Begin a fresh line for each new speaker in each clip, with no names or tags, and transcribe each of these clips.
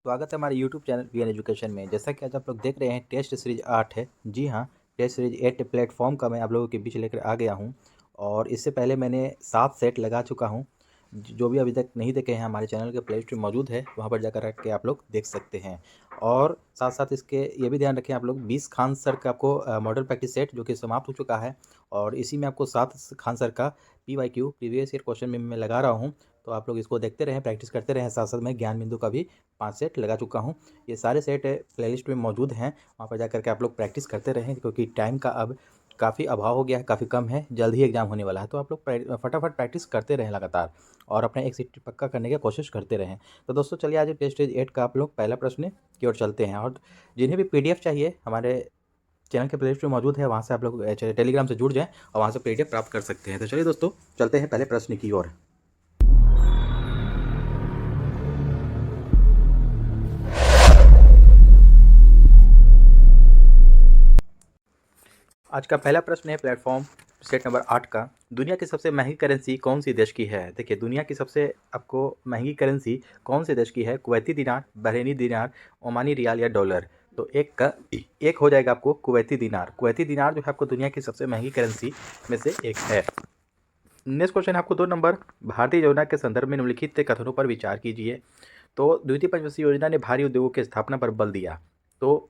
स्वागत है हमारे यूट्यूब चैनल वीएन एजुकेशन में। जैसा कि आज आप लोग देख रहे हैं टेस्ट सीरीज 8 है। जी हाँ, टेस्ट सीरीज 8 प्लेटफॉर्म का मैं आप लोगों के बीच लेकर आ गया हूँ और इससे पहले मैंने 7 सेट लगा चुका हूँ। जो भी अभी तक नहीं देखे हैं हमारे चैनल के प्ले लिस्ट में मौजूद है, वहाँ पर जाकर के आप लोग देख सकते हैं। और साथ साथ इसके ये भी ध्यान रखें आप लोग, 20 खान सर का आपको मॉडल प्रैक्टिस सेट जो कि समाप्त हो चुका है और इसी में आपको 7 खान सर का PYQ प्रीवियस ईयर क्वेश्चन में मैं लगा रहा हूँ। तो आप लोग इसको देखते रहें, प्रैक्टिस करते रहें। साथ साथ मैं ज्ञान बिंदु का भी 5 सेट लगा चुका हूँ। ये सारे सेट प्लेलिस्ट में मौजूद हैं, वहाँ पर जाकर के आप लोग प्रैक्टिस करते रहें क्योंकि टाइम का अब काफ़ी अभाव हो गया है, काफ़ी कम है, जल्द ही एग्जाम होने वाला है। तो आप लोग फटाफट प्रैक्टिस करते रहें लगातार और अपने एक सीट पक्का करने की कोशिश करते रहें। तो दोस्तों चलिए आज टेस्ट सीरीज 8 का आप लोग पहला प्रश्न की ओर चलते हैं। और जिन्हें भी PDF चाहिए हमारे चैनल के प्लेलिस्ट में मौजूद है, वहाँ से आप लोग टेलीग्राम से जुड़ जाएँ और वहाँ से PDF प्राप्त कर सकते हैं। तो चलिए दोस्तों चलते हैं पहले प्रश्न की ओर। आज का पहला प्रश्न है प्लेटफॉर्म सेट नंबर 8 का। दुनिया की सबसे महंगी करेंसी कौन सी देश की है? देखिए, दुनिया की सबसे आपको महंगी करेंसी कौन से देश की है? कुवैती दिनार, बहरीनी दिनार, ओमानी रियाल या डॉलर? तो एक हो जाएगा आपको कुवैती दिनार। कुवैती दिनार जो है आपको दुनिया की सबसे महंगी करेंसी में से एक है। नेक्स्ट क्वेश्चन है आपको 2 नंबर। भारतीय योजना के संदर्भ में निम्नलिखित कथनों पर विचार कीजिए। तो द्वितीय पंचवर्षीय योजना ने भारी उद्योगों की स्थापना पर बल दिया। तो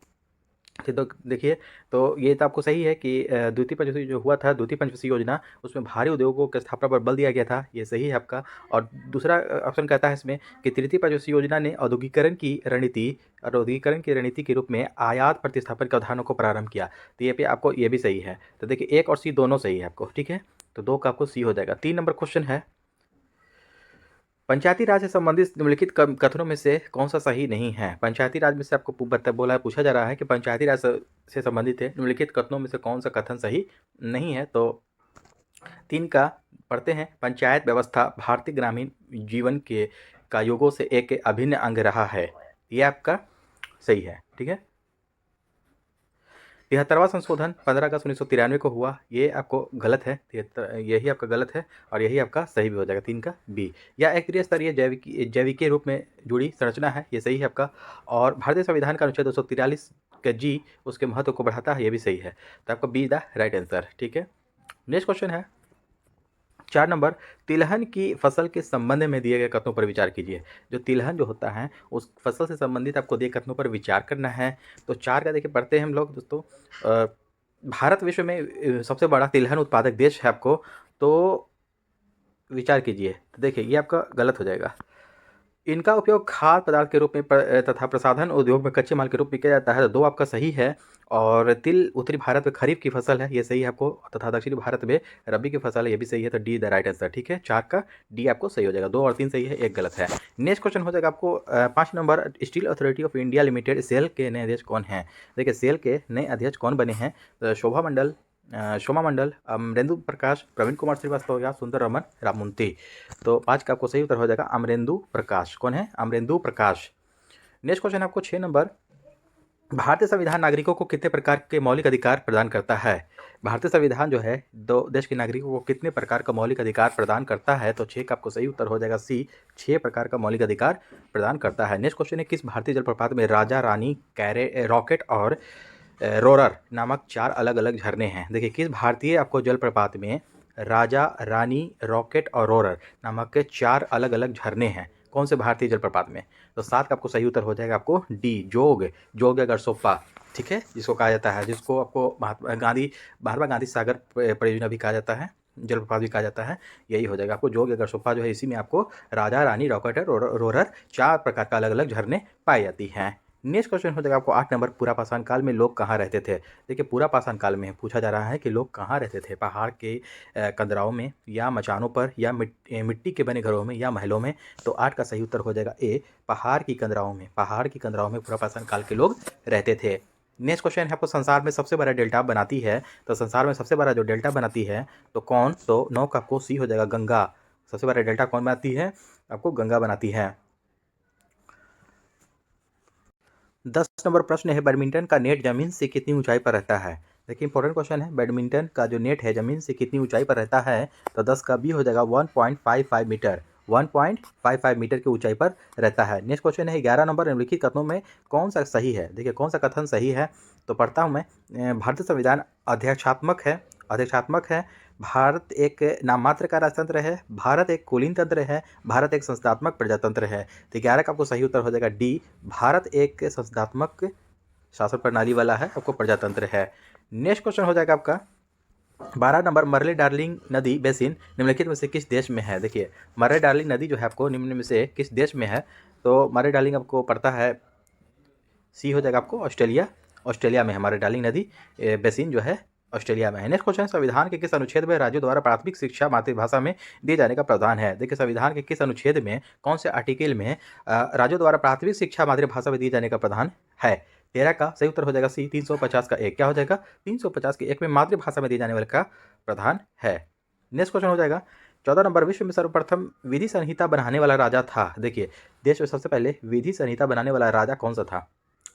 देखिए, तो ये तो आपको सही है कि द्वितीय पंचवर्षीय जो हुआ था, द्वितीय पंचवर्षीय योजना, उसमें भारी उद्योगों की स्थापना पर बल दिया गया था। ये सही है आपका। और दूसरा ऑप्शन कहता है इसमें कि तृतीय पंचवर्षीय योजना ने औद्योगिकरण की रणनीति के रूप में आयात प्रतिस्थापन के अवधारणों को प्रारंभ किया। तो ये पे आपको ये भी सही है। तो देखिए, 1 और C दोनों सही है आपको, ठीक है। तो 2 का आपको C हो जाएगा। 3 नंबर क्वेश्चन है, पंचायती राज से संबंधित निम्नलिखित कथनों में से कौन सा सही नहीं है? पंचायती राज में से आपको पूछा जा रहा है कि पंचायती राज से संबंधित है, निम्नलिखित कथनों में से कौन सा कथन सही नहीं है? तो 3 का पढ़ते हैं। पंचायत व्यवस्था भारतीय ग्रामीण जीवन के का युगों से एक अभिन्न अंग रहा है। ये आपका सही है, ठीक है। 73वां संशोधन 15 अगस्त 1993 को हुआ। ये आपको गलत है, यही आपका गलत है और यही आपका सही भी हो जाएगा। 3 का B। या एक त्रिस्तरीय जैविकीय रूप में जुड़ी संरचना है, ये सही है आपका। और भारतीय संविधान का अनुच्छेद 243 का G उसके महत्व को बढ़ाता है, ये भी सही है। तो आपका B द राइट आंसर, ठीक है। नेक्स्ट क्वेश्चन है 4 नंबर। तिलहन की फसल के संबंध में दिए गए कथनों पर विचार कीजिए। जो तिलहन जो होता है उस फसल से संबंधित आपको दिए कथनों पर विचार करना है। तो 4 का देखिए पढ़ते हैं हम लोग दोस्तों। भारत विश्व में सबसे बड़ा तिलहन उत्पादक देश है आपको, तो विचार कीजिए। तो देखिए, ये आपका गलत हो जाएगा। इनका उपयोग खाद्य पदार्थ के रूप में तथा प्रसाधन उद्योग में कच्चे माल के रूप में किया जाता है। तो 2 आपका सही है। और तिल उत्तरी भारत में खरीफ की फसल है, ये सही है आपको, तथा दक्षिणी भारत में रबी की फसल है, ये भी सही है। तो D द राइट आंसर, ठीक है। 4 का D आपको सही हो जाएगा। 2 और 3 सही है, 1 गलत है। नेक्स्ट क्वेश्चन हो जाएगा आपको 5 नंबर। Steel Authority of India Limited SAIL के नए अध्यक्ष कौन हैं? देखिए, सेल के नए अध्यक्ष कौन बने हैं? तो शोभा मंडल, अमरेंदु प्रकाश, प्रवीण कुमार श्रीवास्तव या सुंदर रमन रामूर्ति। तो 5 का आपको सही उत्तर हो जाएगा अमरेंदु प्रकाश। कौन है? अमरेंदु प्रकाश। नेक्स्ट क्वेश्चन आपको 6 नंबर। भारतीय संविधान नागरिकों को कितने प्रकार के मौलिक अधिकार प्रदान करता है? भारतीय संविधान जो है दो देश के नागरिकों को कितने प्रकार का मौलिक अधिकार प्रदान करता है? तो 6 का आपको सही उत्तर हो जाएगा C, 6 प्रकार का मौलिक अधिकार प्रदान करता है। नेक्स्ट क्वेश्चन है, किस भारतीय जलप्रपात में राजा, रानी, रॉकेट और रोरर नामक 4 अलग अलग झरने हैं? देखिए, किस भारतीय आपको जलप्रपात में राजा, रानी, रॉकेट और रोरर नामक के 4 अलग अलग झरने हैं? कौन से भारतीय जलप्रपात में? तो 7 का आपको सही उत्तर हो जाएगा आपको D, जोग या गरसोप्पा, ठीक है, जिसको कहा जाता है, जिसको आपको महात्मा गांधी सागर परियोजना भी कहा जाता है, जलप्रपात भी कहा जाता है। यही हो जाएगा आपको जोग या गरसोप्पा जो है, इसी में आपको राजा, रानी, रॉकेट और रोरर 4 प्रकार का अलग अलग झरने पाई जाती हैं। नेक्स्ट क्वेश्चन हो जाएगा आपको 8 नंबर। पूरा पाषाण काल में लोग कहाँ रहते थे? देखिए, पूरा पाषाण काल में पूछा जा रहा है कि लोग कहाँ रहते थे? पहाड़ के कंदराओं में या मचानों पर या मिट्टी के बने घरों में या महलों में? तो 8 का सही उत्तर हो जाएगा A, पहाड़ की कंदराओं में। पहाड़ की कंदराओं में पूरा पाषाण काल के लोग रहते थे। नेक्स्ट क्वेश्चन है आपको, संसार में सबसे बड़ा डेल्टा बनाती है। तो संसार में सबसे बड़ा जो डेल्टा बनाती है तो कौन? तो 9 का आपको C हो जाएगा, गंगा। सबसे बड़ा डेल्टा कौन बनाती है? आपको गंगा बनाती है। 10 नंबर प्रश्न है, बैडमिंटन का नेट जमीन से कितनी ऊंचाई पर रहता है? देखिए, इंपॉर्टेंट क्वेश्चन है। बैडमिंटन का जो नेट है जमीन से कितनी ऊंचाई पर रहता है? तो 10 का B हो जाएगा 1.55 मीटर। 1.55 मीटर की ऊंचाई पर रहता है। नेक्स्ट क्वेश्चन है 11 नंबर, निम्नलिखित कथनों में कौन सा सही है। देखिए कौन सा कथन सही है, तो पढ़ता हूँ मैं। भारतीय संविधान अध्यक्षात्मक है। भारत एक नाम मात्र का राजतंत्र है। भारत एक कुलीन तंत्र है। भारत एक संस्थात्मक प्रजातंत्र है। तो 11 का आपको सही उत्तर हो जाएगा डी, भारत एक संस्थात्मक शासन प्रणाली वाला है, आपको प्रजातंत्र है। नेक्स्ट क्वेश्चन हो जाएगा आपका 12 नंबर, मर्ले डार्लिंग नदी बेसिन निम्नलिखित में से किस देश में है। देखिए मर्ले डार्लिंग नदी जो है आपको निम्न में से किस देश में है, तो मर्ले डार्लिंग आपको पड़ता है, सी हो जाएगा आपको ऑस्ट्रेलिया में हमारे डार्लिंग नदी बेसिन जो है ऑस्ट्रेलिया में है। नेक्स्ट क्वेश्चन, संविधान के किस अनुच्छेद में राज्यों द्वारा प्राथमिक शिक्षा मातृभाषा में दिए जाने का प्रावधान है। देखिए संविधान के किस अनुच्छेद में, कौन से आर्टिकल में राज्यों द्वारा प्राथमिक शिक्षा मातृभाषा में दिए जाने का प्रावधान है। 13 का सही उत्तर हो जाएगा सी, 350 का एक। क्या हो जाएगा, 350 के एक में मातृभाषा में दिए जाने वाले का प्रावधान है। नेक्स्ट क्वेश्चन हो जाएगा 14 नंबर, विश्व में सर्वप्रथम विधि संहिता बनाने वाला राजा था। देखिए देश में सबसे पहले विधि संहिता बनाने वाला राजा कौन सा था,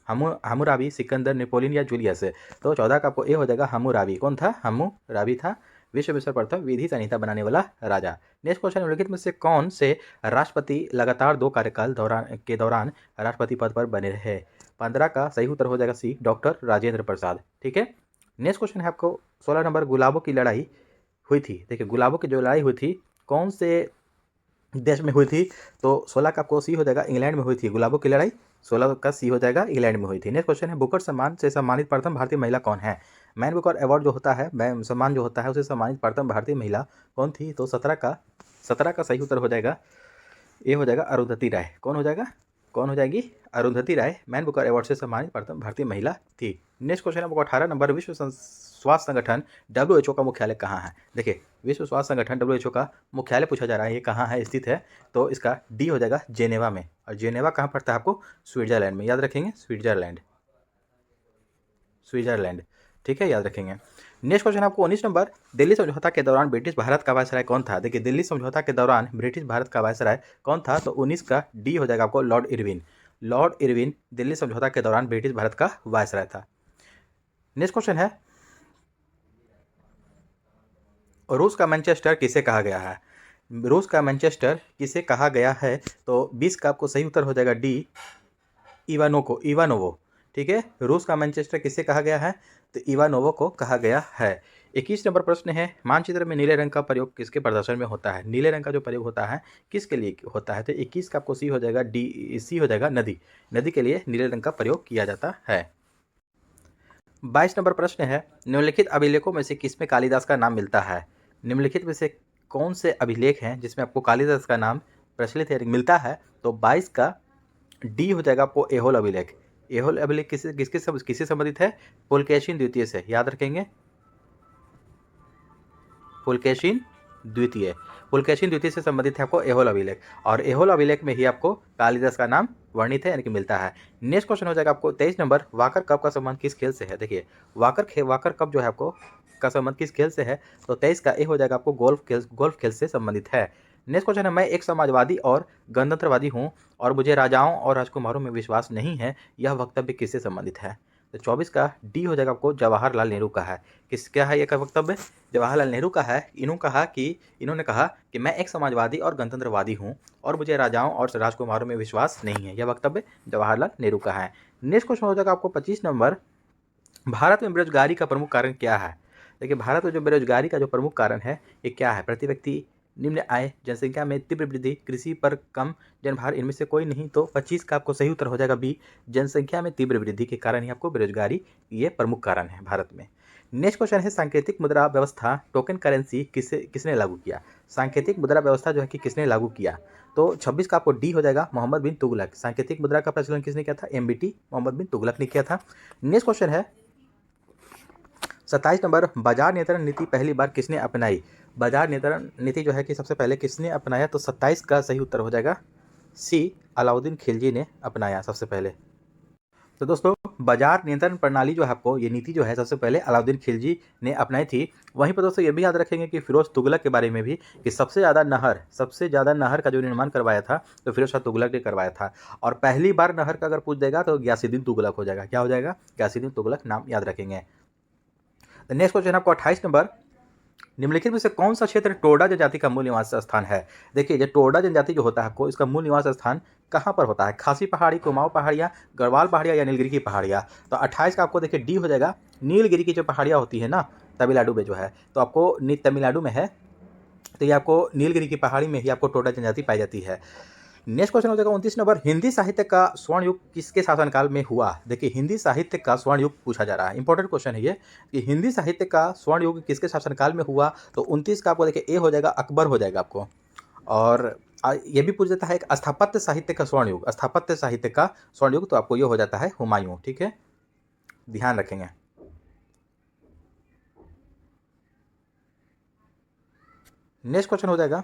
हम्मुराबी, सिकंदर, नेपोलियन या जूलियस। तो 14 का आपको ए हो जाएगा हम्मुराबी। कौन था, हम्मुराबी था विश्व में सर्वप्रथम विधि संहिता बनाने वाला राजा। नेक्स्ट क्वेश्चन, निम्नलिखित में से कौन से राष्ट्रपति लगातार 2 कार्यकाल के दौरान राष्ट्रपति पद पर बने रहे। 15 का सही उत्तर हो जाएगा सी, डॉक्टर राजेंद्र प्रसाद। ठीक है। नेक्स्ट क्वेश्चन है आपको 16 नंबर, गुलाबों की लड़ाई हुई थी। देखिए गुलाबों की जो लड़ाई हुई थी कौन से देश में हुई थी, तो 16 का आपको सी हो जाएगा, इंग्लैंड में हुई थी गुलाबों की लड़ाई। 16 का सी हो जाएगा, इंग्लैंड में हुई थी। नेक्स्ट क्वेश्चन है बुकर सम्मान से सम्मानित प्रथम भारतीय महिला कौन है। मैन बुकर अवार्ड जो होता है, सम्मान जो होता है, उसे सम्मानित प्रथम भारतीय महिला कौन थी, तो 17 का सही उत्तर हो जाएगा, ये हो जाएगा अरुंधति राय। कौन हो जाएगा, कौन हो जाएगी, अरुंधति राय मैन बुकर अवार्ड से सम्मानित प्रथम भारतीय महिला थी। नेक्स्ट क्वेश्चन है 18 नंबर, विश्व स्वास्थ्य संगठन WHO का मुख्यालय कहाँ है। देखिए विश्व स्वास्थ्य संगठन WHO का मुख्यालय पूछा जा रहा है, ये कहाँ है स्थित है, तो इसका डी हो जाएगा जेनेवा में। और जेनेवा कहाँ पड़ता है आपको, स्विट्जरलैंड में। याद रखेंगे स्विट्जरलैंड। ठीक है, याद रखेंगे। नेक्स्ट क्वेश्चन आपको 19 नंबर, दिल्ली समझौता के दौरान ब्रिटिश भारत का वायसराय कौन था। देखिए दिल्ली समझौता के दौरान ब्रिटिश भारत का वायसराय कौन था, तो 19 का डी हो जाएगा आपको, लॉर्ड इरविन दिल्ली समझौता के दौरान ब्रिटिश भारत का वायसराय था। नेक्स्ट क्वेश्चन है, रूस का मैनचेस्टर किसे कहा गया है। रूस का मैनचेस्टर किसे कहा गया है, तो 20 का आपको सही उत्तर हो जाएगा डी, इवानोवो। ठीक है, रूस का मैनचेस्टर किसे कहा गया है, तो इवानोवो को कहा गया है। 21 नंबर प्रश्न है, मानचित्र में नीले रंग का प्रयोग किसके प्रदर्शन में होता है। नीले रंग का जो प्रयोग होता है किसके लिए होता है, तो 21 का आपको सी हो जाएगा, सी हो जाएगा, नदी के लिए नीले रंग का प्रयोग किया जाता है। 22 नंबर प्रश्न है, निम्नलिखित अभिलेखों में से किसमें कालिदास का नाम मिलता है। निम्नलिखित में से कौन से अभिलेख हैं जिसमें आपको कालिदास का नाम प्रचलित है मिलता है, तो 22 का डी हो जाएगा आपको, एहोल अभिलेख। एहोल अभिलेख किससे संबंधित है, पुलकेशिन द्वितीय से। याद रखेंगे, पुलकेशिन द्वितीय से संबंधित है आपको एहोल अभिलेख, और एहोल अभिलेख में ही आपको कालिदास का नाम वर्णित है यानी कि मिलता है। नेक्स्ट क्वेश्चन हो जाएगा आपको 23 नंबर, वाकर कप का संबंध किस खेल से है। देखिए वाकर कप जो है आपको का संबंध किस खेल से है, तो 23 का ए हो जाएगा आपको, गोल्फ खेल से संबंधित है। नेक्स्ट क्वेश्चन है, मैं एक समाजवादी और गणतंत्रवादी हूँ और मुझे राजाओं और राजकुमारों में विश्वास नहीं है, यह वक्तव्य किससे संबंधित है। तो 24 का डी हो जाएगा आपको, जवाहरलाल नेहरू का है। क्या है ये का वक्तव्य, जवाहरलाल नेहरू का है। इन्होंने कहा कि मैं एक समाजवादी और गणतंत्रवादी हूँ और मुझे राजाओं और राजकुमारों में विश्वास नहीं है, यह वक्तव्य जवाहरलाल नेहरू का है। नेक्स्ट क्वेश्चन हो जाएगा आपको 25 नंबर, भारत में बेरोजगारी का प्रमुख कारण क्या है। देखिए भारत में जो बेरोजगारी का जो प्रमुख कारण है ये क्या है, प्रति व्यक्ति निम्न आय, जनसंख्या में तीव्र वृद्धि, कृषि पर कम जनभार, इनमें से कोई नहीं। तो 25 का आपको सही उत्तर हो जाएगा बी, जनसंख्या में तीव्र वृद्धि के कारण ही आपको बेरोजगारी ये प्रमुख कारण है भारत में। नेक्स्ट क्वेश्चन है, सांकेतिक मुद्रा व्यवस्था टोकन करेंसी किसने लागू किया। सांकेतिक मुद्रा व्यवस्था जो है कि किसने लागू किया, तो 26 का आपको डी हो जाएगा, मोहम्मद बिन तुगलक। सांकेतिक मुद्रा का प्रचलन किसने किया था, MBT मोहम्मद बिन तुगलक ने किया था। नेक्स्ट क्वेश्चन है 27 नंबर, बाजार नियंत्रण नीति पहली बार किसने अपनाई। बाजार नियंत्रण नीति जो है कि सबसे पहले किसने अपनाया, तो 27 का सही उत्तर हो जाएगा सी, अलाउद्दीन खिलजी ने अपनाया सबसे पहले। तो दोस्तों बाजार नियंत्रण प्रणाली जो है आपको, ये नीति जो है सबसे पहले अलाउद्दीन खिलजी ने अपनाई थी। वहीं पर दोस्तों ये भी याद रखेंगे कि फिरोज तुगलक के बारे में भी, कि सबसे ज़्यादा नहर का जो निर्माण करवाया था तो फिरोज शाह तुगलक ने करवाया था। और पहली बार नहर का अगर पूछ देगा तो गयासुद्दीन तुगलक हो जाएगा। क्या हो जाएगा, गयासुद्दीन तुगलक नाम याद रखेंगे। नेक्स्ट क्वेश्चन आपको 28 नंबर, निम्नलिखित में से कौन सा क्षेत्र टोडा जनजाति का मूल निवास स्थान है? देखिए, जो टोडा जनजाति जो होता है आपको, इसका मूल निवास स्थान कहाँ पर होता है? खासी पहाड़ी, कुमाऊं पहाड़ियाँ, गढ़वाल पहाड़ियाँ या नीलगिरी की पहाड़ियाँ? तो 28 का आपको देखिए डी हो जाएगा। नीलगिरी की जो पहाड़ियाँ होती है ना, तमिलनाडु में जो है, तो आपको तमिलनाडु में है, तो ये आपको नीलगिरी की पहाड़ी में ही आपको टोडा जनजाति पाई जाती है। नेक्स्ट क्वेश्चन हो जाएगा 29 नंबर, हिंदी साहित्य का स्वर्ण युग किसके शासनकाल में हुआ? देखिए, हिंदी साहित्य का स्वर्ण युग पूछा जा रहा है, इंपॉर्टेंट क्वेश्चन है ये कि हिंदी साहित्य का स्वर्ण युग किसके शासनकाल में हुआ? तो 29 का आपको देखिए ए हो जाएगा, अकबर हो जाएगा आपको। और ये भी पूछ देता है एक स्थापत्य साहित्य का स्वर्ण युग, स्थापत्य साहित्य का स्वर्ण युग, तो आपको ये हो जाता है हुमायूं। ठीक है, ध्यान रखेंगे। नेक्स्ट क्वेश्चन हो जाएगा,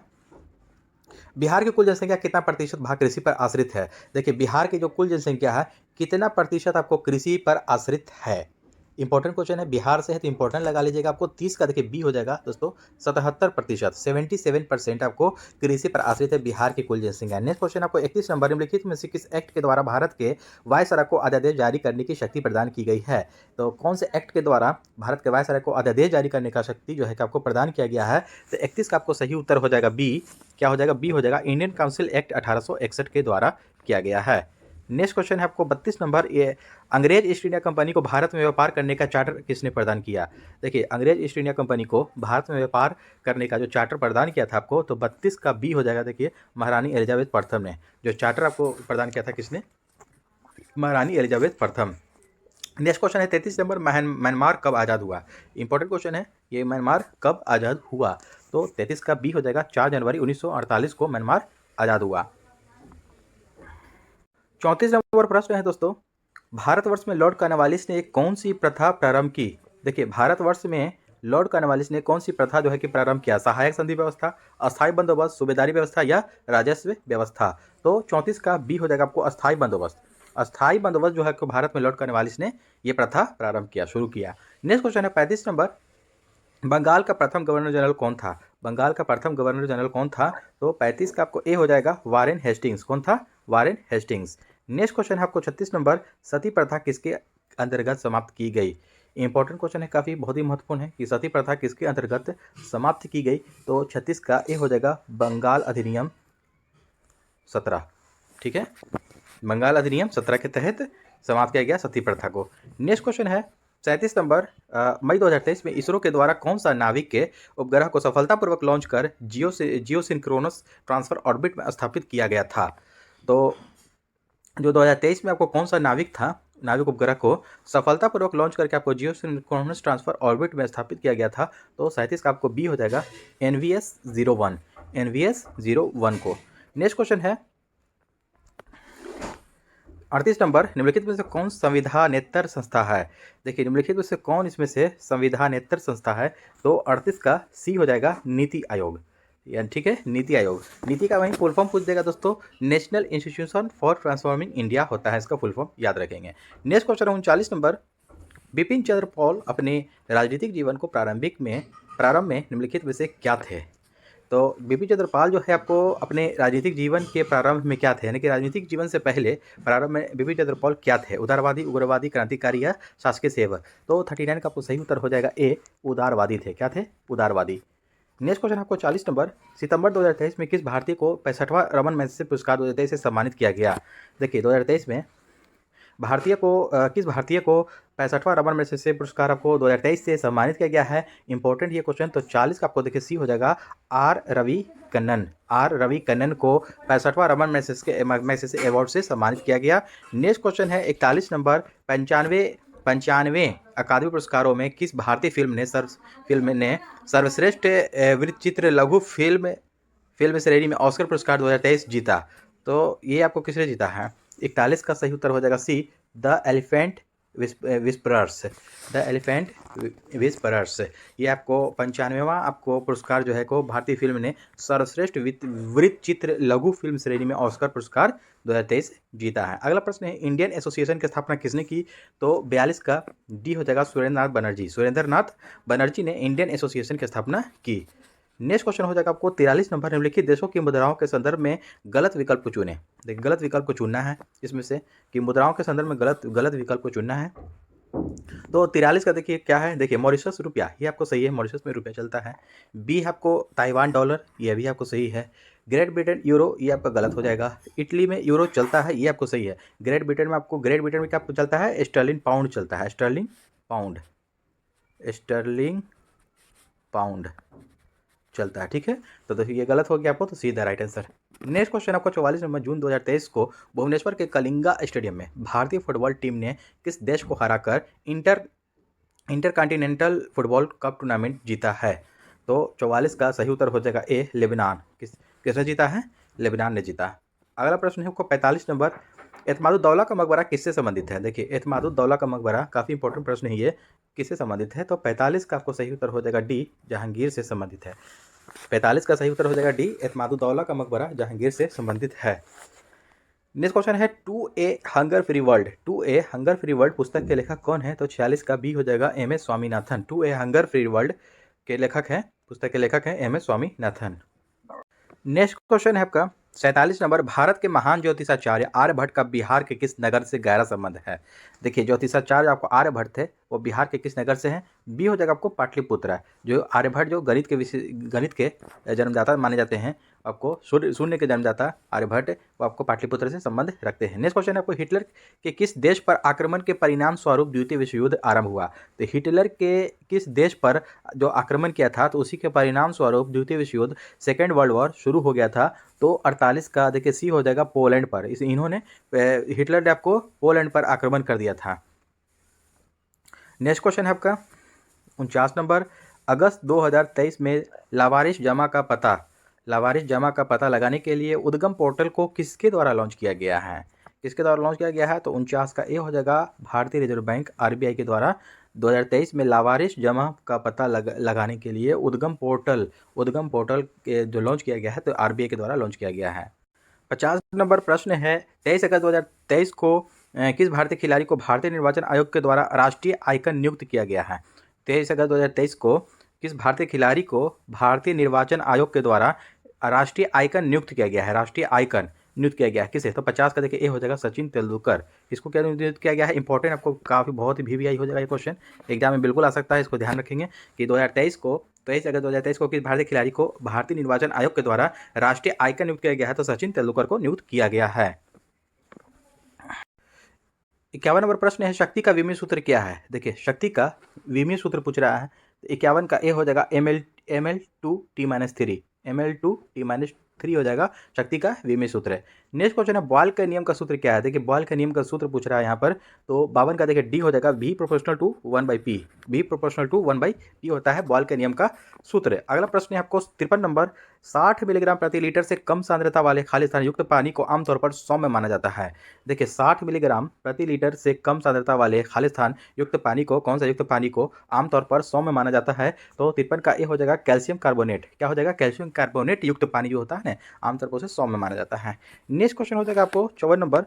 बिहार की कुल जनसंख्या कितना प्रतिशत भाग कृषि पर आश्रित है? देखिए, बिहार की जो कुल जनसंख्या है, कितना प्रतिशत आपको कृषि पर आश्रित है? इंपॉर्टेंट क्वेश्चन है, बिहार से है तो इंपॉर्टेंट लगा लीजिएगा। आपको 30 का देखिए बी हो जाएगा दोस्तों, 77%, 77% आपको कृषि पर आश्रित है बिहार की कुल जनसंख्या। नेक्स्ट क्वेश्चन आपको 31 नंबर, निम्नलिखित में से किस एक्ट के द्वारा भारत के वायसराय को अध्यादेश जारी करने की शक्ति प्रदान की गई है? तो कौन से एक्ट के द्वारा भारत के वायसराय को अध्यादेश जारी करने का शक्ति जो है कि आपको प्रदान किया गया है? तो 31 का आपको सही उत्तर हो जाएगा बी। क्या हो जाएगा? बी हो जाएगा, इंडियन काउंसिल एक्ट 1861 के द्वारा किया गया है। नेक्स्ट क्वेश्चन है आपको 32 नंबर, ये अंग्रेज ईस्ट इंडिया कंपनी को भारत में व्यापार करने का चार्टर किसने प्रदान किया? देखिए, अंग्रेज ईस्ट इंडिया कंपनी को भारत में व्यापार करने का जो चार्टर प्रदान किया था आपको, तो 32 का बी हो जाएगा। देखिए, महारानी एलिजाबेथ प्रथम ने जो चार्टर आपको प्रदान किया था, किसने? महारानी एलिजाबेथ प्रथम। नेक्स्ट क्वेश्चन है 33 नंबर, म्यांमार कब आज़ाद हुआ? इंपॉर्टेंट क्वेश्चन है ये, म्यांमार कब आज़ाद हुआ? तो 33 का बी हो जाएगा, 4 जनवरी 1948 को म्यांमार आज़ाद हुआ। 34 नंबर प्रश्न है दोस्तों, भारतवर्ष में लॉर्ड कॉर्नवालिस ने कौन सी प्रथा प्रारंभ की? देखिए, भारतवर्ष में लॉर्ड कॉर्नवालिस ने कौन सी प्रथा जो है कि प्रारंभ किया? सहायक संधि व्यवस्था, अस्थायी बंदोबस्त, सूबेदारी व्यवस्था या राजस्व व्यवस्था? तो 34 का बी हो जाएगा आपको, अस्थायी बंदोबस्त। अस्थायी बंदोबस्त जो है कि भारत में लॉर्ड कॉर्नवालिस ने ये प्रथा प्रारंभ किया, शुरू किया। नेक्स्ट क्वेश्चन है 35 नंबर, बंगाल का प्रथम गवर्नर जनरल कौन था? बंगाल का प्रथम गवर्नर जनरल कौन था? तो 35 का आपको ए हो जाएगा, वारेन हेस्टिंग्स। कौन था? Warren Hastings. नेक्स्ट क्वेश्चन है आपको 36 नंबर, सती प्रथा किसके अंतर्गत समाप्त की गई? इंपॉर्टेंट क्वेश्चन है, काफ़ी बहुत ही महत्वपूर्ण है कि सती प्रथा किसके अंतर्गत समाप्त की गई? तो 36 का ए हो जाएगा, बंगाल अधिनियम 17। ठीक है, बंगाल अधिनियम 17 के तहत समाप्त किया गया सती प्रथा को। नेक्स्ट क्वेश्चन है 37 नंबर, मई 2023 में इसरो के द्वारा कौन सा नाभिक के उपग्रह को सफलतापूर्वक लॉन्च कर जियो सिंक्रोनस ट्रांसफर ऑर्बिट में स्थापित किया गया था? तो जो 2023 में आपको कौन सा नाभिक था, नाभिक उपग्रह को सफलतापूर्वक लॉन्च करके आपको जियो सिंक्रोनस ट्रांसफर ऑर्बिट में स्थापित किया गया था? तो 37 का आपको बी हो जाएगा, NVS-01, NVS-01 को। नेक्स्ट क्वेश्चन है 38 नंबर, निम्नलिखित में से कौन संविधानेतर संस्था है? देखिए, निम्नलिखित में से कौन इसमें से संविधानेतर संस्था है? तो 38 का सी हो जाएगा, नीति आयोग। यानी ठीक है, नीति आयोग। नीति का वहीं फुल फॉर्म पूछ देगा दोस्तों, national institution for transforming India होता है इसका फुल फॉर्म, याद रखेंगे। नेक्स्ट क्वेश्चन है 39 नंबर, बिपिन चंद्र पॉल अपने राजनीतिक जीवन को प्रारंभ में निम्नलिखित में से क्या थे? तो बिपिन चंद्र पाल जो है आपको अपने राजनीतिक जीवन के प्रारंभ में क्या थे, यानी कि राजनीतिक जीवन से पहले प्रारंभ में बिपिन चंद्र पाल क्या थे? उदारवादी, उग्रवादी, क्रांतिकारी या शासकीय सेवक? तो 39 का आपको सही उत्तर हो जाएगा ए, उदारवादी थे। क्या थे? उदारवादी। नेक्स्ट क्वेश्चन आपको 40 नंबर, सितंबर 2023 में किस भारतीय को 65वां रमन मैग्सेसे पुरस्कार 2023 से सम्मानित किया गया? देखिए, 2023 में किस भारतीय को 65वां रमन मैग्सेसे पुरस्कार आपको 2023 से सम्मानित किया गया है? इंपॉर्टेंट ये क्वेश्चन। तो 40 का आपको देखिए सी हो जाएगा, आर रवि कन्नन को 65वां रमन मैग्सेसे अवार्ड से सम्मानित किया गया। नेक्स्ट क्वेश्चन है 41 नंबर, 95 अकादमी पुरस्कारों में किस भारतीय फिल्म ने सर्वश्रेष्ठ वृत्तचित्र लघु फिल्म श्रेणी में ऑस्कर पुरस्कार 2023 जीता? तो ये आपको किसने जीता है? 41 का सही उत्तर हो जाएगा C, the elephant whisperers. The elephant whisperers, ये आपको 95वां आपको पुरस्कार जो है को भारतीय फिल्म ने सर्वश्रेष्ठ वृत्तचित्र लघु फिल्म श्रेणी में ऑस्कर पुरस्कार 2023 जीता है। अगला प्रश्न है, इंडियन एसोसिएशन की स्थापना किसने की? तो 42 का डी हो जाएगा, सुरेंद्र नाथ बनर्जी ने इंडियन एसोसिएशन की स्थापना की। नेक्स्ट क्वेश्चन हो जाएगा आपको 43 नंबर, निम्नलिखित देशों की मुद्राओं के संदर्भ में गलत विकल्प को चुनें। देखिए, गलत विकल्प को चुनना है इसमें से कि मुद्राओं के संदर्भ में गलत विकल्प को चुनना है। तो 43 का देखिए क्या है, देखिए मॉरिशस रुपया, ये आपको सही है, मॉरिशस में रुपया चलता है। बी है आपको ताइवान डॉलर, ये भी आपको सही है। ग्रेट ब्रिटेन यूरो, ये आपका गलत हो जाएगा। इटली में यूरो चलता है, ये आपको सही है। ग्रेट ब्रिटेन में क्या आपको चलता है, स्टर्लिंग पाउंड चलता है, स्टर्लिंग पाउंड चलता है, ठीक है। तो देखिए ये गलत हो गया आपको, तो सीधा राइट आंसर। नेक्स्ट क्वेश्चन आपको 44 नंबर, जून 2023 को भुवनेश्वर के कलिंगा स्टेडियम में भारतीय फुटबॉल टीम ने किस देश को हराकर इंटरकॉन्टिनेंटल फुटबॉल कप टूर्नामेंट जीता है? तो 44 का सही उत्तर हो जाएगा ए, लेबनान। किसने जीता है? लेबनान ने जीता। अगला प्रश्न है आपको 45 नंबर, एतमादुद्दौला का मकबरा किससे संबंधित है? देखिए एतमादुद्दौला का मकबरा काफ़ी इंपॉर्टेंट प्रश्न है, ये किससे संबंधित है? तो 45 का आपको सही उत्तर हो जाएगा डी, जहांगीर से संबंधित है। 45 का सही उत्तर हो जाएगा डी, एतमादुद्दौला का मकबरा जहांगीर से संबंधित है। नेक्स्ट क्वेश्चन है to a hunger free world पुस्तक के लेखक कौन है? तो 46 का बी हो जाएगा M S Swaminathan. To a hunger free world के लेखक हैं, पुस्तक के लेखक हैं M S Swaminathan. Next question है आपका 47 नंबर, भारत के महान ज्योतिषाचार्य आर्यभट्ट का बिहार के किस नगर से गहरा संबंध है? देखिए ज्योतिषाचार्य आपको आर्यभट्ट थे, वो बिहार के किस नगर से हैं? बी हो जाएगा आपको पाटलिपुत्र। जो आर्यभट्ट जो गणित के जन्मदाता माने जाते हैं, आपको शून्य के जन्मदाता आर्यभट्ट, वो आपको पाटलिपुत्र से संबंध रखते हैं। नेक्स्ट क्वेश्चन है आपको, हिटलर के किस देश पर आक्रमण के परिणाम स्वरूप द्वितीय विश्व युद्ध आरंभ हुआ? तो हिटलर के किस देश पर जो आक्रमण किया था, तो उसी के परिणाम स्वरूप द्वितीय विश्व युद्ध, सेकेंड वर्ल्ड वॉर शुरू हो गया था। तो 48 का देखिए सी हो जाएगा पोलैंड पर। हिटलर ने आपको पोलैंड पर आक्रमण कर दिया था। नेक्स्ट क्वेश्चन है आपका 49 नंबर, अगस्त 2023 में लावारिस जमा का पता लगाने के लिए उद्गम पोर्टल को किसके द्वारा लॉन्च किया गया है? तो 49 का ए हो जाएगा भारतीय रिजर्व बैंक आरबीआई के द्वारा 2023 में लावारिस जमा का पता लगाने के लिए उद्गम पोर्टल के जो लॉन्च किया गया है, तो आरबीआई के द्वारा लॉन्च किया गया है। 50 नंबर प्रश्न है, 23 अगस्त 2023 को किस भारतीय खिलाड़ी को भारतीय निर्वाचन आयोग के द्वारा राष्ट्रीय आइकन नियुक्त किया गया है? 23 अगस्त 2023 को किस भारतीय खिलाड़ी को भारतीय निर्वाचन आयोग के द्वारा राष्ट्रीय आइकन नियुक्त किया गया है? किसे? तो 50 का देखिए ए हो जाएगा सचिन तेंदुलकर। इसको क्या नियुक्त किया गया है? इंपॉर्टेंट, आपको काफ़ी बहुत ही वीवीआई हो जाएगा ये क्वेश्चन, एग्जाम में बिल्कुल आ सकता है, इसको ध्यान रखेंगे कि 23 अगस्त 2023 को किस भारतीय खिलाड़ी को भारतीय निर्वाचन आयोग के द्वारा राष्ट्रीय आइकन नियुक्त किया गया है? तो सचिन तेंदुलकर को नियुक्त किया गया है। 51 नंबर प्रश्न है, शक्ति का विमीय सूत्र क्या है? देखिए शक्ति का विमीय सूत्र पूछ रहा है। 51 का ए हो जाएगा ml2t-3 हो जाएगा, शक्ति का विमीय सूत्र है। नेक्स्ट क्वेश्चन है, बॉयल के नियम का सूत्र क्या है? देखिए बॉयल के नियम का सूत्र पूछ रहा है यहाँ पर, तो 52 का देखिए डी हो जाएगा V प्रोपोर्शनल टू 1/P होता है बॉयल के नियम का सूत्र। अगला प्रश्न है आपको 53 नंबर, 60 मिलीग्राम प्रति लीटर से कम सांद्रता वाले खालिस्तान युक्त पानी को आमतौर पर सौम्य माना जाता है। देखिए 60 मिलीग्राम प्रति लीटर से कम सांद्रता वाले खालिस्तान युक्त पानी को, कौन सा युक्त पानी को आमतौर पर सौम्य माना जाता है? तो 53 का ए हो जाएगा कैल्शियम कार्बोनेट। क्या हो जाएगा? कैल्शियम कार्बोनेट युक्त पानी जो होता है ना, आमतौर पर उसे सौम्य माना जाता है। नेक्स्ट क्वेश्चन हो जाएगा आपको 54 नंबर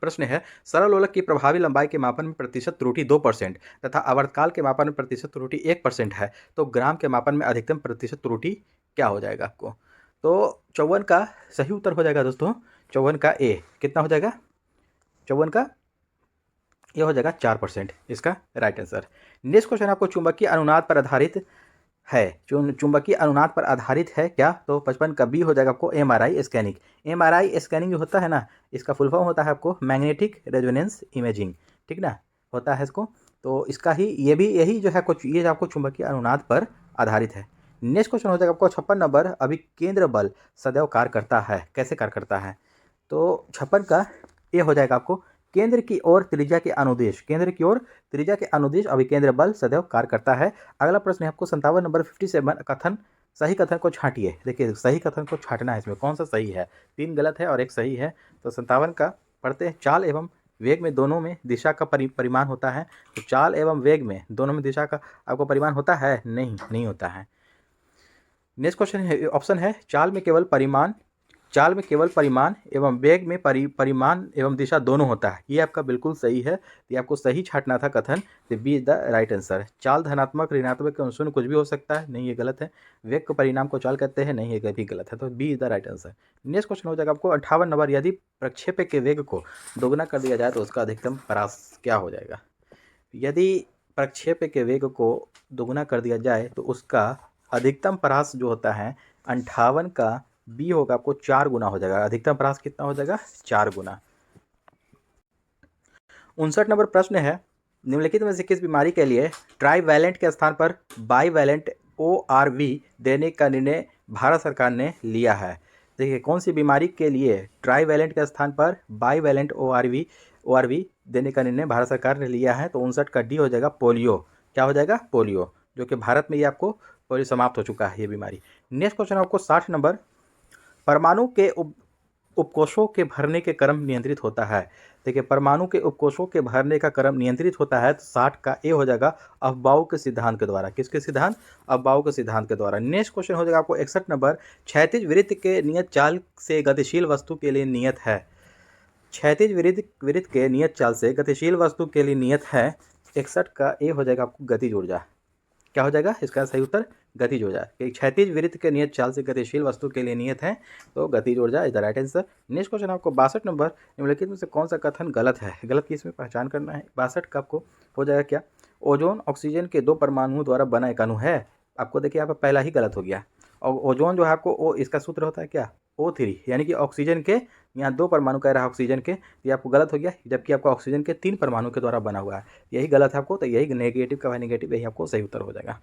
प्रश्न है, सरल लोलक की प्रभावी लंबाई के मापन में प्रतिशत त्रुटि 2% तथा आवर्तकाल के मापन में प्रतिशत त्रुटि 1% है, तो ग्राम के मापन में अधिकतम प्रतिशत त्रुटि क्या हो जाएगा आपको? तो 54 का सही उत्तर हो जाएगा दोस्तों, 54 का ए कितना हो जाएगा? 54 का ये हो जाएगा 4%, इसका राइट आंसर। नेक्स्ट क्वेश्चन आपको चुंबकीय अनुनाद पर आधारित है, चुंबकीय अनुनाद पर आधारित है क्या? तो 55 का बी हो जाएगा आपको एमआरआई स्कैनिंग जो होता है ना, इसका फुल फॉर्म होता है आपको मैग्नेटिक रेजोनेंस इमेजिंग, ठीक ना, होता है इसको। तो इसका ही यही जो है कुछ ये आपको चुंबकीय अनुनाद पर आधारित है। नेक्स्ट क्वेश्चन हो जाएगा आपको 56 नंबर, अभी केंद्र बल सदैव कार्य करता है, कैसे कार्य करता है? तो 56 का ये हो जाएगा आपको केंद्र की ओर त्रिज्या के अनुदिश अभिकेंद्र बल सदैव कार्य करता है। अगला प्रश्न है आपको 57 नंबर 57, सही कथन को छांटिए। देखिए सही कथन को छांटना है, इसमें कौन सा सही है? 3 गलत है और 1 सही है। तो 57 का पढ़ते हैं, चाल एवं वेग में दोनों में दिशा का परिमाण होता है। तो चाल एवं वेग में दोनों में दिशा का आपको परिमाण होता है? नहीं होता है। नेक्स्ट क्वेश्चन है, ऑप्शन है चाल में केवल परिमाण एवं वेग में परिमाण एवं दिशा दोनों होता है, ये आपका बिल्कुल सही है। ये आपको सही छांटना था कथन, तो B is the right answer. चाल धनात्मक ऋणात्मक शून्य कुछ भी हो सकता है, नहीं ये गलत है। वेग के परिणाम को चाल कहते हैं, नहीं ये भी गलत है, तो B is the right answer. Next question हो जाएगा आपको 58 नंबर, यदि प्रक्षेपक के वेग को दोगुना कर दिया जाए तो उसका अधिकतम परास क्या हो जाएगा? यदि प्रक्षेप्य के वेग को दोगुना कर दिया जाए तो उसका अधिकतम परास जो होता है 58 का बी होगा, आपको 4 गुना हो जाएगा। अधिकतम परास कितना हो जाएगा? 4 गुना। 59 नंबर प्रश्न है, निम्नलिखित में से किस बीमारी के लिए ट्राईवैलेंट के स्थान पर बाईवैलेंट ORV देने का निर्णय भारत सरकार ने लिया है? देखिए, कौन सी बीमारी के लिए ट्राईवैलेंट के स्थान पर बाईवैलेंट ORV देने का निर्णय भारत सरकार ने लिया है? तो 59 का डी हो जाएगा पोलियो। क्या हो जाएगा? पोलियो, जो कि भारत में ये आपको पोलियो समाप्त हो चुका है ये बीमारी। नेक्स्ट क्वेश्चन आपको 60 नंबर, परमाणु के उपकोषों के भरने के क्रम नियंत्रित होता है। देखिए, परमाणु के उपकोषों के भरने का क्रम नियंत्रित होता है, तो 60 का ए हो जाएगा अफबाउ के सिद्धांत के द्वारा। किसके सिद्धांत? अफबाउ के सिद्धांत के द्वारा। नेक्स्ट क्वेश्चन हो जाएगा आपको 61 नंबर, क्षैतिज वृत्त के नियत चाल से गतिशील वस्तु के लिए नियत है। क्षैतिज वृत्त के नियत चाल से गतिशील वस्तु के लिए नियत है। 61 का ए हो जाएगा आपको गतिज ऊर्जा। क्या हो जाएगा इसका सही उत्तर? गतिज ऊर्जा। कि क्षैतिज वृत्त के नियत चाल से गतिशील वस्तु के लिए नियत है, तो गतिज ऊर्जा is the right answer. Next question आपको 62 नंबर, निम्नलिखित में से कौन सा कथन गलत है? गलत की इसमें पहचान करना है। 62 का आपको हो जाएगा क्या? ओजोन ऑक्सीजन के 2 परमाणुओं द्वारा बना एक अणु है। आपको देखिए यहाँ पर पहला ही गलत हो गया। और ओजोन जो है आपको ओ, इसका सूत्र होता है क्या? O3, यानी कि ऑक्सीजन के यहाँ 2 परमाणु कह रहा है ऑक्सीजन के, ये आपको गलत हो गया, जबकि आपका ऑक्सीजन के 3 परमाणु के द्वारा बना हुआ है। यही गलत है आपको, तो यही नेगेटिव का नेगेटिव, यही आपको सही उत्तर हो जाएगा।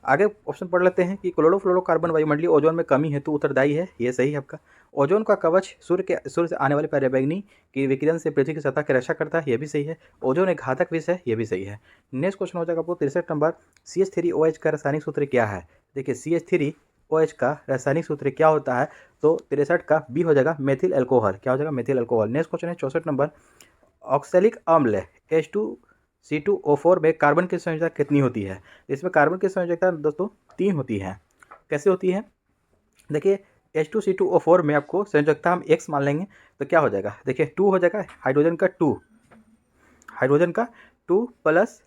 आगे ऑप्शन पढ़ लेते हैं कि क्लोरोफ्लोरोकार्बन वायुमंडलीय ओजोन में कमी हेतु उत्तरदायी है। ये सही है आपका। ओजोन का कवच सूर्य से आने वाले पर्यावरणीय की विकिरण से पृथ्वी की सतह की रक्षा करता है। ये भी सही है। ओजोन एक घातक विष है। ये भी सही है। नेक्स्ट क्वेश्चन हो जाएगा आपको 63 नंबर, CH3OH का रासायनिक सूत्र क्या है? देखिए, CH3OH का रासायनिक सूत्र क्या होता है? तो 63 का बी हो जाएगा मेथिल अल्कोहल। क्या हो जाएगा? Methyl alcohol. नेक्स्ट क्वेश्चन है 64 नंबर, ऑक्सैलिक अम्ल H2C2O4 में कार्बन की संयोजकता कितनी होती है? इसमें कार्बन की संयोजकता दोस्तों 3 होती है। कैसे होती है? देखिए, H2C2O4 में आपको संयोजकता हम X मान लेंगे, तो क्या हो जाएगा? देखिए 2 हो जाएगा, हाइड्रोजन का 2 प्लस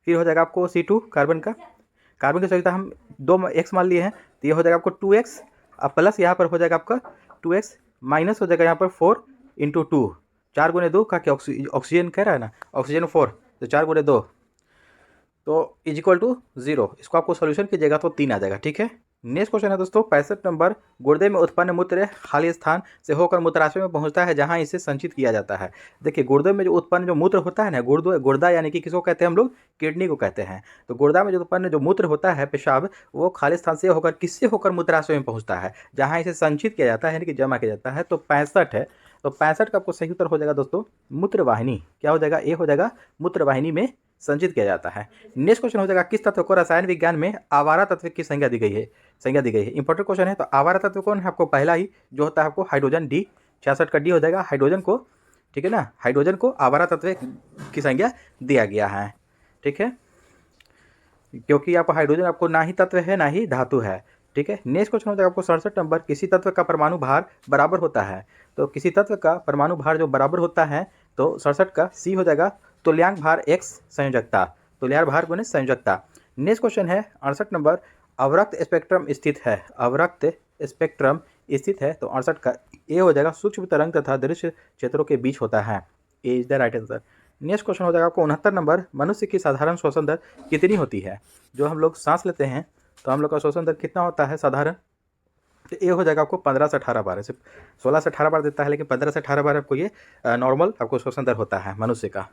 फिर हो जाएगा आपको C2 कार्बन की संयोजकता हम 2 X मान लिए हैं, तो ये हो जाएगा आपको 2X, अब प्लस यहाँ पर हो जाएगा आपका 2X, माइनस हो जाएगा यहाँ पर 4 × 2, 4 × 2 का क्या? ऑक्सीजन कह रहा है ना, ऑक्सीजन 4, तो 4 × 2 तो इज इक्वल टू 0। इसको आपको सोल्यूशन कीजिएगा तो 3 आ जाएगा। ठीक है। नेक्स्ट क्वेश्चन है दोस्तों 65 नंबर, गुर्दे में उत्पन्न मूत्र खाली स्थान से होकर मूत्राशय में पहुंचता है, जहां इसे संचित किया जाता है। देखिए, गुर्दे में जो उत्पन्न जो मूत्र होता है ना, गुर्दा यानी कि किसको कहते हैं हम लोग? किडनी को कहते हैं। तो गुर्दा में जो उत्पन्न जो मूत्र होता है, पेशाब, वो खाली स्थान से होकर किससे होकर मूत्राशय में पहुंचता है, जहाँ इसे संचित किया जाता है, यानी कि जमा किया जाता है। तो 65 है, तो 65 का आपको सही उत्तर हो जाएगा दोस्तों मूत्रवाहिनी। क्या हो जाएगा? ए हो जाएगा, मूत्रवाहिनी में संचित किया जाता है। नेक्स्ट क्वेश्चन हो जाएगा, किस तत्व को रसायन विज्ञान में आवारा तत्व की संज्ञा दी गई है? इंपॉर्टेंट क्वेश्चन है। तो आवारा तत्व कौन है? आपको पहला ही जो होता है आपको हाइड्रोजन, डी। 66 का डी हो जाएगा हाइड्रोजन को। ठीक है ना, हाइड्रोजन को आवारा तत्व की संज्ञा दिया गया है। ठीक है, क्योंकि आपको हाइड्रोजन आपको ना ही तत्व है ना ही धातु है। ठीक है। नेक्स्ट क्वेश्चन हो जाएगा आपको 67 नंबर, किसी तत्व का परमाणु भार बराबर होता है? तो किसी तत्व का परमाणु भार जो बराबर होता है, तो 67 का सी हो जाएगा तुल्यांक भार x संयोजकता। तुल्यांक भार गुणे संयोजकता। नेक्स्ट क्वेश्चन है 68 नंबर, अवरक्त स्पेक्ट्रम स्थित है? अवरक्त स्पेक्ट्रम स्थित है, तो 68 का ए हो जाएगा सूक्ष्म तरंग तथा दृश्य क्षेत्रों के बीच होता है। A is the right answer. Next question हो जाएगा आपको 69 नंबर, मनुष्य की साधारण श्वसन दर कितनी होती है? जो हम लोग सांस लेते हैं, तो हम लोग का श्वसन दर कितना होता है साधारण? तो ये हो जाएगा आपको 15 से 18 बार। सिर्फ 16 से 18 बार देता है, लेकिन 15 से 18 बार आपको ये नॉर्मल आपको श्वसन दर होता है मनुष्य का।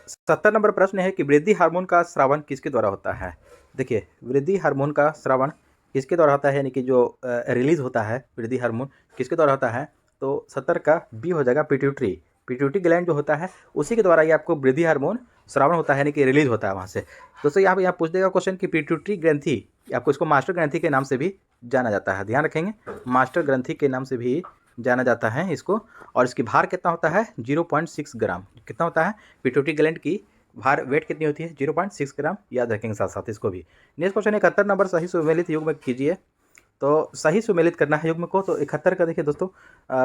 70 नंबर प्रश्न है कि वृद्धि हार्मोन का स्रावन किसके द्वारा होता है? देखिए, वृद्धि हार्मोन का स्रावन किसके द्वारा होता है, यानी कि जो रिलीज होता है वृद्धि हार्मोन किसके द्वारा होता है? तो 70 का बी हो जाएगा पिट्यूटरी ग्लैंड जो होता है, उसी के द्वारा ये आपको वृद्धि हार्मोन स्रावन होता है, यानी कि रिलीज होता है वहाँ से। दोस्तों यहाँ पूछ देगा क्वेश्चन कि पिट्यूटरी ग्रंथि, आपको इसको मास्टर ग्रंथि के नाम से भी जाना जाता है, ध्यान रखेंगे, मास्टर ग्रंथि के नाम से भी जाना जाता है इसको। और इसकी भार कितना होता है? 0.6 ग्राम। कितना होता है? पिट्यूटरी ग्लैंड की भार वेट कितनी होती है? 0.6 ग्राम। याद रखेंगे साथ साथ इसको भी। नेक्स्ट क्वेश्चन 71 नंबर, सही सुमेलित युग्म कीजिए। तो सही सुमेलित करना है युग्म को। तो 71 का देखिए दोस्तों,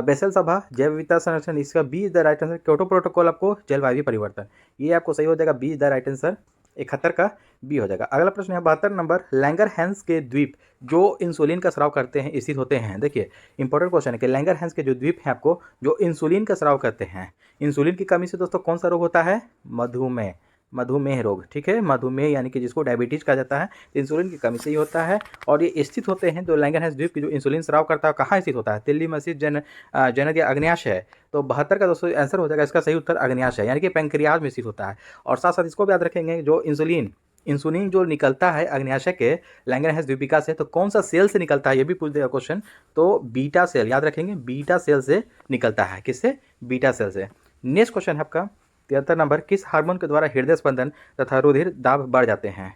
बेसल सभा, जैव विविधता संरक्षण, इसका B is the right answer. Kyoto protocol आपको जलवायु परिवर्तन, ये आपको सही हो जाएगा, B is the right answer. 71 का बी हो जाएगा। अगला प्रश्न है 72 नंबर, लैंगरहैंस के द्वीप जो इंसुलिन का स्राव करते हैं स्थित होते हैं। देखिए इंपॉर्टेंट क्वेश्चन है कि लैंगरहैंस के जो द्वीप हैं आपको जो इंसुलिन का स्राव करते हैं, इंसुलिन की कमी से दोस्तों कौन सा रोग होता है? मधुमेह, मधुमेह रोग, ठीक है, मधुमेह यानी कि जिसको डायबिटीज कहा जाता है, तो इंसुलिन की कमी से ही होता है। और ये स्थित होते हैं जो लैंगरहैंस द्वीप की जो इंसुलिन स्राव करता है कहाँ स्थित होता है? तिल्ली मस्जिद, जनद या अग्न्याशय है। तो 72 का दोस्तों आंसर हो जाएगा, इसका सही उत्तर अग्न्याशय है, यानी कि पैंक्रियाज में स्थित होता है। और साथ साथ इसको भी याद रखेंगे, जो इंसुलिन इंसुलिन जो निकलता है अग्न्याशय के लैंगरहैंस द्वीपिका से, तो कौन सा सेल से निकलता है ये भी पूछ देगा क्वेश्चन। तो बीटा सेल, याद रखेंगे बीटा सेल से निकलता है। किससे? बीटा सेल से। नेक्स्ट क्वेश्चन है आपका 73 नंबर, किस हार्मोन के द्वारा हृदय स्पंदन तथा रुधिर दाब बढ़ जाते हैं?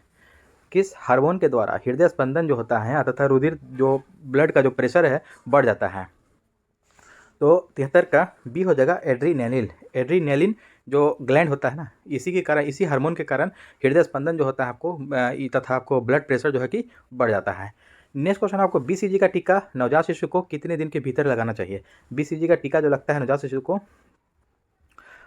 किस हार्मोन के द्वारा हृदय स्पंदन जो होता है तथा रुधिर जो ब्लड का जो प्रेशर है बढ़ जाता है? तो 73 का बी हो जाएगा एड्रीनेलिन। एड्रीनेलिन जो ग्लैंड होता है ना, इसी के कारण, इसी हार्मोन के कारण हृदय स्पंदन जो होता है आपको तथा आपको ब्लड प्रेशर जो है कि बढ़ जाता है। नेक्स्ट क्वेश्चन आपको बीसीजी का टीका नवजात शिशु को कितने दिन के भीतर लगाना चाहिए? बीसीजी का टीका जो लगता है नवजात शिशु को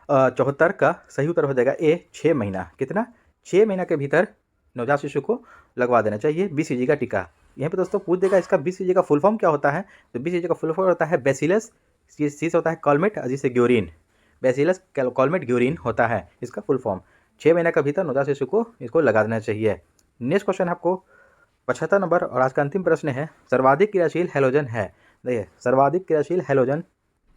74 का सही उत्तर हो जाएगा ए 6 महीना। कितना? 6 महीना के भीतर नवजात शिशु को लगवा देना चाहिए बीसीजी का टीका। यहाँ पे दोस्तों पूछ देगा इसका बीसीजी का फुल फॉर्म क्या होता है? तो बीसीजी का फुल फॉर्म होता है बैसिलस, सी से होता है कॉलमेट, अजी से ग्योरिन, बैसिलस कॉलमेट ग्योरिन होता है इसका फुल फॉर्म। 6 महीने का भीतर नवजात शिशु को इसको लगा देना चाहिए। नेक्स्ट क्वेश्चन आपको 75 नंबर और आज का अंतिम प्रश्न है, सर्वाधिक क्रियाशील हैलोजन है। देखिए सर्वाधिक क्रियाशील हैलोजन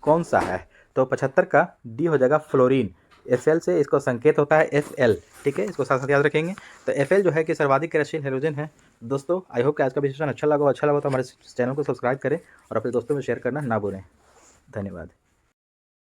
कौन सा है? तो 75 का डी हो जाएगा फ्लोरीन। Fl से इसको संकेत होता है Fl, ठीक है, इसको साथ साथ याद रखेंगे। तो Fl जो है कि सर्वाधिक क्रियाशील हैलोजन है। दोस्तों आई होप कि आज का विश्लेषण अच्छा लगा तो हमारे चैनल को सब्सक्राइब करें और अपने दोस्तों में शेयर करना ना भूलें। धन्यवाद।